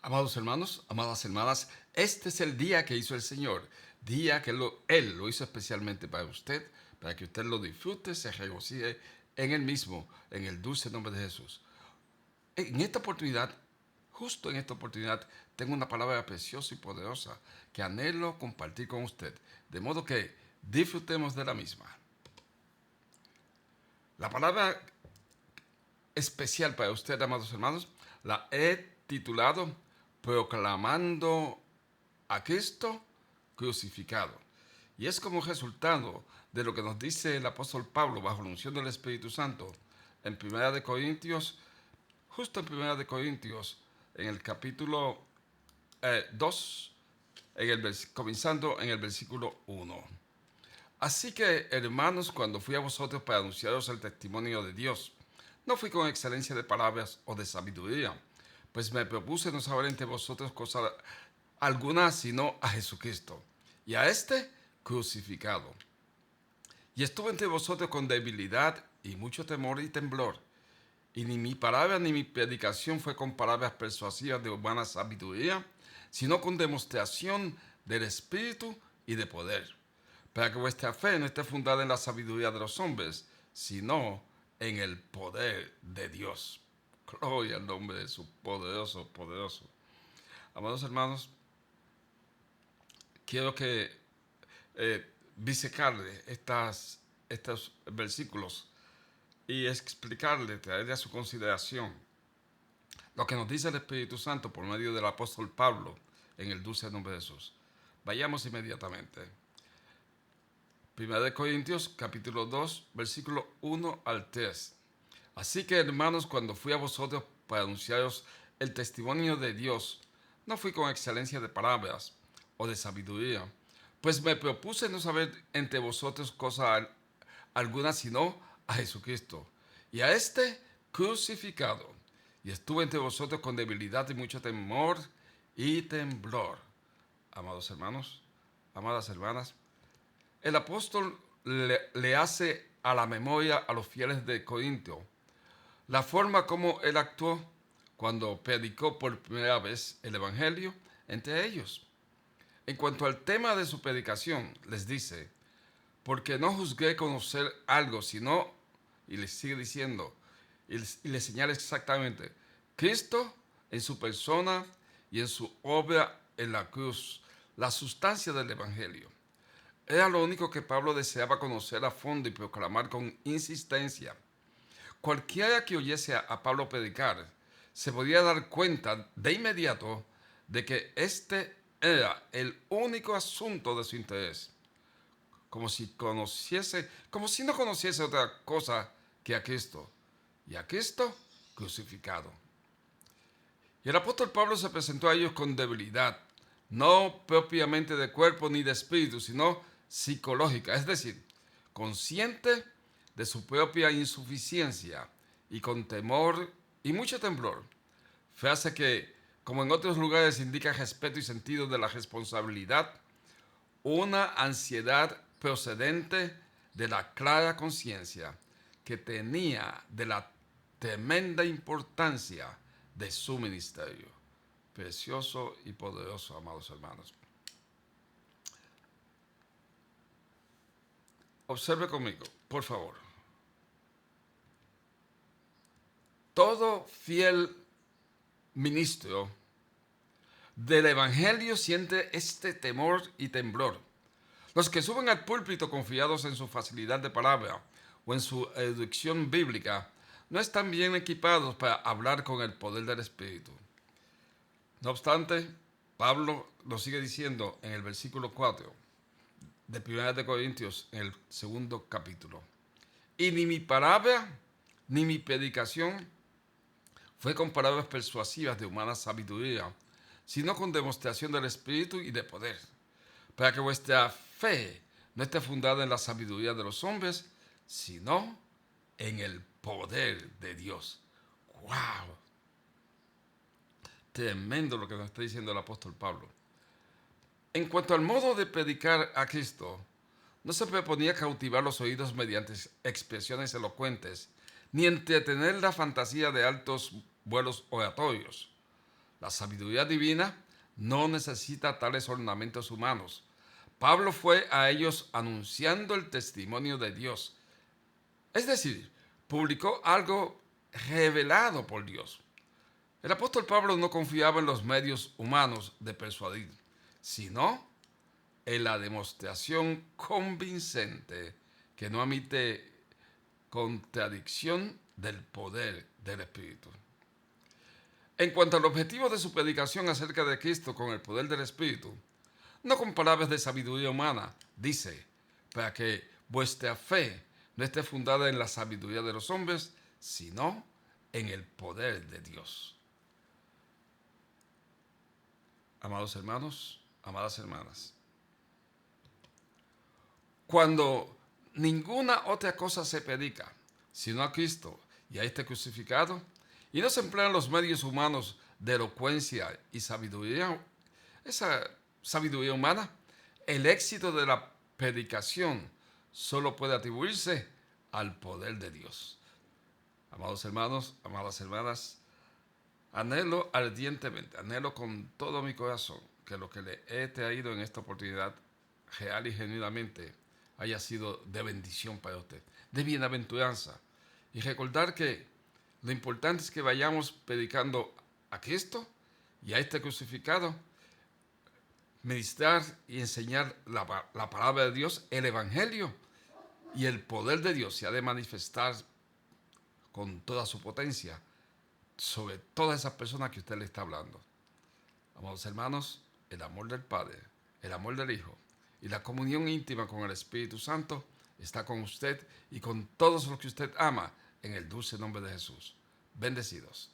Amados hermanos, amadas hermanas, este es el día que hizo el Señor, día que Él lo hizo especialmente para usted, para que usted lo disfrute, se regocije en Él mismo, en el dulce nombre de Jesús. En esta oportunidad, justo en esta oportunidad, tengo una palabra preciosa y poderosa que anhelo compartir con usted, de modo que disfrutemos de la misma. La palabra especial para usted, amados hermanos, la he titulado Proclamando a Cristo crucificado. Y es como resultado de lo que nos dice el apóstol Pablo bajo la unción del Espíritu Santo en Primera de Corintios, justo en Primera de Corintios, en el capítulo 2, comenzando en el versículo 1. Así que, hermanos, cuando fui a vosotros para anunciaros el testimonio de Dios, no fui con excelencia de palabras o de sabiduría, pues me propuse no saber entre vosotros cosa alguna sino a Jesucristo, y a este crucificado. Y estuve entre vosotros con debilidad y mucho temor y temblor, y ni mi palabra ni mi predicación fue con palabras persuasivas de humana sabiduría, sino con demostración del Espíritu y de poder, para que vuestra fe no esté fundada en la sabiduría de los hombres, sino en el poder de Dios. Gloria al nombre de su poderoso, poderoso. Amados hermanos, quiero que disecarle estos versículos y explicarle, traerle a su consideración lo que nos dice el Espíritu Santo por medio del apóstol Pablo en el dulce nombre de Jesús. Vayamos inmediatamente. Primera de Corintios, capítulo 2, versículo 1 al 3. Así que, hermanos, cuando fui a vosotros para anunciaros el testimonio de Dios, no fui con excelencia de palabras o de sabiduría, pues me propuse no saber entre vosotros cosa alguna sino a Jesucristo, y a este crucificado. Y estuve entre vosotros con debilidad y mucho temor y temblor. Amados hermanos, amadas hermanas, el apóstol le hace a la memoria a los fieles de Corintio la forma como él actuó cuando predicó por primera vez el Evangelio entre ellos. En cuanto al tema de su predicación, les dice, porque no juzgué conocer algo, sino, y les sigue diciendo, y les señala exactamente, Cristo en su persona y en su obra en la cruz, la sustancia del Evangelio. Era lo único que Pablo deseaba conocer a fondo y proclamar con insistencia. Cualquiera que oyese a Pablo predicar se podía dar cuenta de inmediato de que este era el único asunto de su interés, como si no conociese otra cosa que a Cristo, y a Cristo crucificado. Y el apóstol Pablo se presentó a ellos con debilidad, no propiamente de cuerpo ni de espíritu, sino psicológica, es decir, consciente de su propia insuficiencia y con temor y mucho temblor, frase que, como en otros lugares, indica respeto y sentido de la responsabilidad, una ansiedad procedente de la clara conciencia que tenía de la tremenda importancia de su ministerio. Precioso y poderoso, amados hermanos. Observe conmigo, por favor. Todo fiel ministro del Evangelio siente este temor y temblor. Los que suben al púlpito confiados en su facilidad de palabra o en su erudición bíblica no están bien equipados para hablar con el poder del Espíritu. No obstante, Pablo lo sigue diciendo en el versículo 4 de 1 de Corintios, en el segundo capítulo. Y ni mi palabra ni mi predicación fue con palabras persuasivas de humana sabiduría, sino con demostración del Espíritu y de poder, para que vuestra fe no esté fundada en la sabiduría de los hombres, sino en el poder de Dios. ¡Wow! Tremendo lo que nos está diciendo el apóstol Pablo. En cuanto al modo de predicar a Cristo, no se proponía cautivar los oídos mediante expresiones elocuentes, ni entretener la fantasía de altos vuelos oratorios. La sabiduría divina no necesita tales ornamentos humanos. Pablo fue a ellos anunciando el testimonio de Dios. Es decir, publicó algo revelado por Dios. El apóstol Pablo no confiaba en los medios humanos de persuadir, sino en la demostración convincente que no admite contradicción del poder del Espíritu. En cuanto al objetivo de su predicación acerca de Cristo con el poder del Espíritu, no con palabras de sabiduría humana, dice, para que vuestra fe no esté fundada en la sabiduría de los hombres, sino en el poder de Dios. Amados hermanos, amadas hermanas, cuando ninguna otra cosa se predica, sino a Cristo y a este crucificado, y no se emplean los medios humanos de elocuencia y sabiduría, esa sabiduría humana, el éxito de la predicación solo puede atribuirse al poder de Dios. Amados hermanos, amadas hermanas, anhelo ardientemente, anhelo con todo mi corazón que lo que le he traído en esta oportunidad, real y genuinamente, haya sido de bendición para usted, de bienaventuranza. Y recordar que lo importante es que vayamos predicando a Cristo y a este crucificado, ministrar y enseñar la palabra de Dios, el Evangelio, y el poder de Dios se ha de manifestar con toda su potencia sobre todas esas personas que usted le está hablando. Amados hermanos, el amor del Padre, el amor del Hijo y la comunión íntima con el Espíritu Santo está con usted y con todos los que usted ama en el dulce nombre de Jesús. Bendecidos.